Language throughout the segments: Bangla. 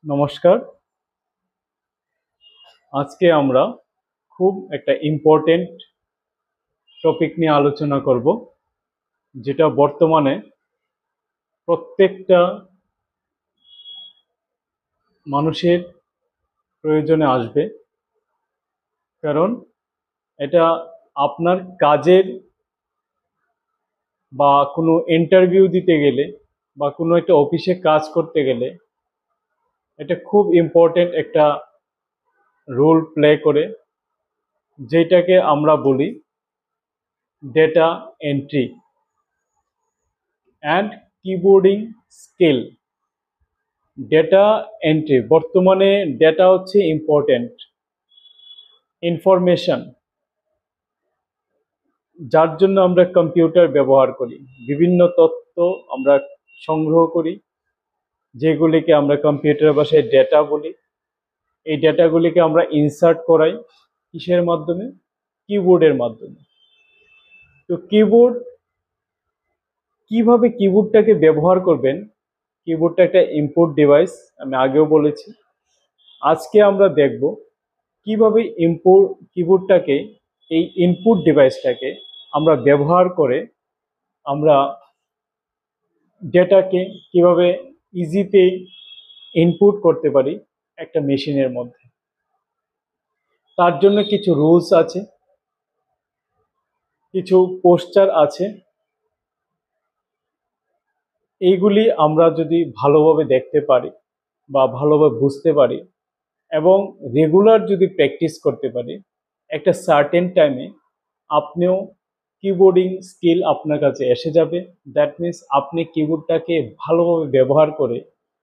নমস্কার। আজকে আমরা খুব একটা ইম্পর্টেন্ট টপিক নিয়ে আলোচনা করব, যেটা বর্তমানে প্রত্যেকটা মানুষের প্রয়োজনে আসবে। কারণ এটা আপনার কাজের বা কোনো ইন্টারভিউ দিতে গেলে বা কোনো একটা অফিসে কাজ করতে গেলে এটা খুব ইম্পর্টেন্ট একটা রোল প্লে করে, যেটাকে আমরা বলি data entry and keyboarding skill. Data entry, বর্তমানে ডেটা হচ্ছে ইম্পর্টেন্ট ইনফরমেশন, যার জন্য আমরা কম্পিউটার ব্যবহার করি। বিভিন্ন তথ্য আমরা সংগ্রহ করি, যেগুলিকে আমরা কম্পিউটার ভাষায় ডেটা বলি। এই ডেটাগুলিকে আমরা ইনসার্ট করাই কিসের মাধ্যমে? কিবোর্ডের মাধ্যমে। তো কিভাবে কিবোর্ডটাকে ব্যবহার করবেন? কিবোর্ডটা একটা ইনপুট ডিভাইস, আমি আগেও বলেছি। আজকে আমরা দেখব কিভাবে কিবোর্ডটাকে, এই ইনপুট ডিভাইসটাকে আমরা ব্যবহার করে আমরা ডেটাকে কিভাবে ইজিতে ইনপুট করতে পারি একটা মেশিনের মধ্যে। তার জন্য কিছু রুলস আছে, কিছু পোস্টার আছে। এইগুলি আমরা যদি ভালোভাবে দেখতে পারি বা ভালোভাবে বুঝতে পারি এবং রেগুলার যদি প্র্যাকটিস করতে পারি, একটা সার্টেন টাইমে আপনিও কিবোর্ডিং স্কিল আপনার কাছে এসে যাবে। দ্যাট মিনস আপনি কিবোর্ডটাকে ভালোভাবে ব্যবহার করে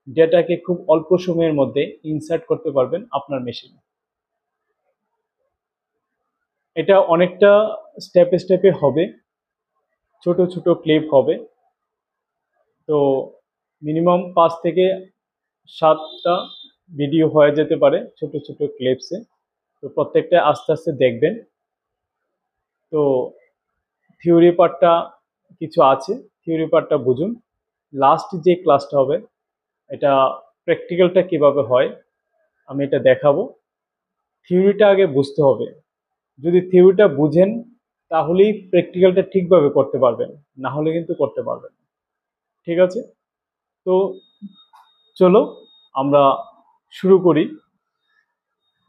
ডেটাকে খুব অল্প সময়ের মধ্যে ইনসার্ট করতে পারবেন আপনার মেশিনে। এটা অনেকটা স্টেপে স্টেপে হবে, ছোট ছোট ক্লিপ হবে। তো মিনিমাম 5 থেকে 7টা ভিডিও হয়ে যেতে পারে ছোট ছোট ক্লিপসে। তো প্রত্যেকটা আস্তে আস্তে দেখবেন। তো থিওরি পার্টটা কিছু আছে, থিওরি পার্টটা বুঝুন। লাস্ট যে ক্লাসটা হবে, এটা প্র্যাকটিক্যালটা কিভাবে হয় আমি এটা দেখাবো। থিওরিটা আগে বুঝতে হবে। যদি থিওরিটা বুঝেন তাহলেই প্র্যাকটিক্যালটা ঠিকভাবে করতে পারবেন, না হলে কিন্তু করতে পারবেন না। ঠিক আছে? তো চলো আমরা শুরু করি।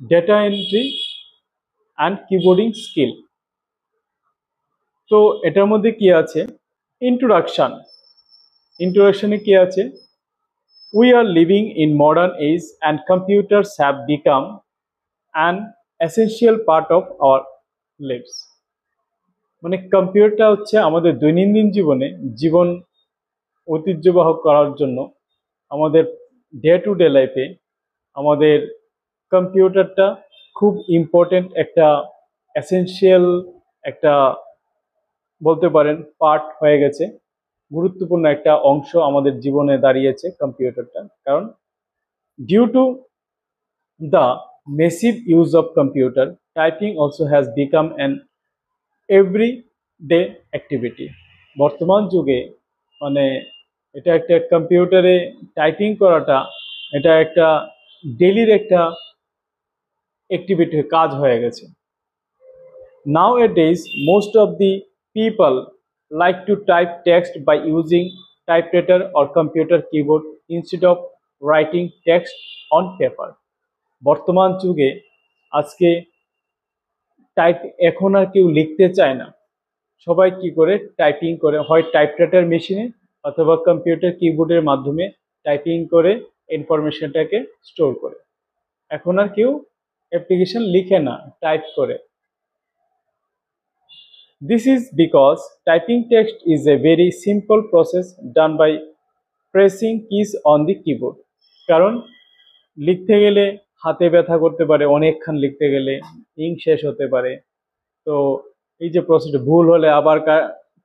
Data entry and keyboarding skill. তো এটার মধ্যে কি আছে? ইন্ট্রোডাকশনে কি আছে? We are living in modern age and computers have become an essential part of our lives. মানে কম্পিউটারটা হচ্ছে আমাদের দৈনন্দিন জীবন ঐতিহ্যবাহ করার জন্য, আমাদের ডে টু ডে লাইফে আমাদের কম্পিউটারটা খুব ইম্পর্টেন্ট একটা এসেনশিয়াল একটা বলতে পারেন পার্ট হয়ে গেছে। গুরুত্বপূর্ণ একটা অংশ আমাদের জীবনে দাঁড়িয়েছে কম্পিউটারটা। কারণ due to the massive use of computer, typing also has become an everyday activity. বর্তমান যুগে মানে এটা একটা কম্পিউটারে টাইপিং করাটা, এটা একটা ডেইলির একটা অ্যাক্টিভিটি, কাজ হয়ে গেছে। Nowadays, most of the people like to type text by using typewriter or computer keyboard instead of writing text on paper. বর্তমান যুগে আজকে এখন আর কেউ লিখতে চায় না, সবাই কি করে? টাইপিং করে, হয় টাইপরাইটার মেশিনে অথবা কম্পিউটার কিবোর্ডের মাধ্যমে টাইপিং করে ইনফরমেশনটাকে স্টোর করে। এখন আর কেউ অ্যাপ্লিকেশন লিখে না, টাইপ করে। This is because typing text is a very simple process done by pressing keys on the keyboard. কারণ লিখতে গেলে হাতে ব্যথা করতে পারে, অনেকক্ষণ লিখতে গেলে ইঙ্ক শেষ হতে পারে। তো এই যে প্রসেসটা ভুল হলে আবার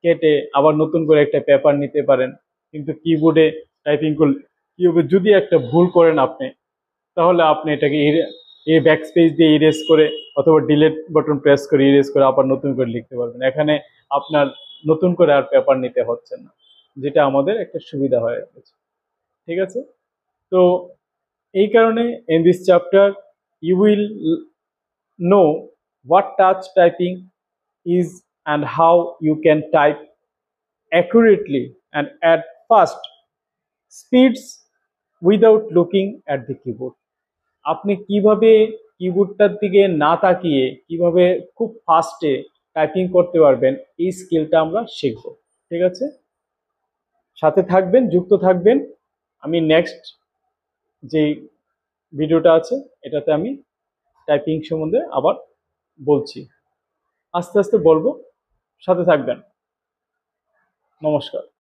কেটে আবার নতুন করে একটা পেপার নিতে পারেন। কিন্তু কিবোর্ডে টাইপিং করলে কিবোর্ডে যদি একটা ভুল করেন আপনি, তাহলে আপনি এটাকে এই ব্যাক স্পেস দিয়ে ইরেজ করে অথবা ডিলিট বাটন প্রেস করে ইরেজ করে আবার নতুন করে লিখতে পারবেন। এখানে আপনার নতুন করে আর পেপার নিতে হচ্ছে না, যেটা আমাদের একটা সুবিধা হয়ে গেছে। ঠিক আছে? তো এই কারণে in this chapter you will know what touch typing is and how you can type accurately and at fast speeds without looking at the keyboard. আপনি কিভাবে কিবোর্ডটার দিকে না তাকিয়ে কিভাবে খুব ফাস্টে টাইপিং করতে পারবেন, এই স্কিলটা আমরা শিখব। ঠিক আছে, সাথে থাকবেন, যুক্ত থাকবেন। আমি নেক্সট যে ভিডিওটা আছে এটাতে আমি টাইপিং সম্বন্ধে আবার বলছি, আস্তে আস্তে বলবো, সাথে থাকবেন। নমস্কার।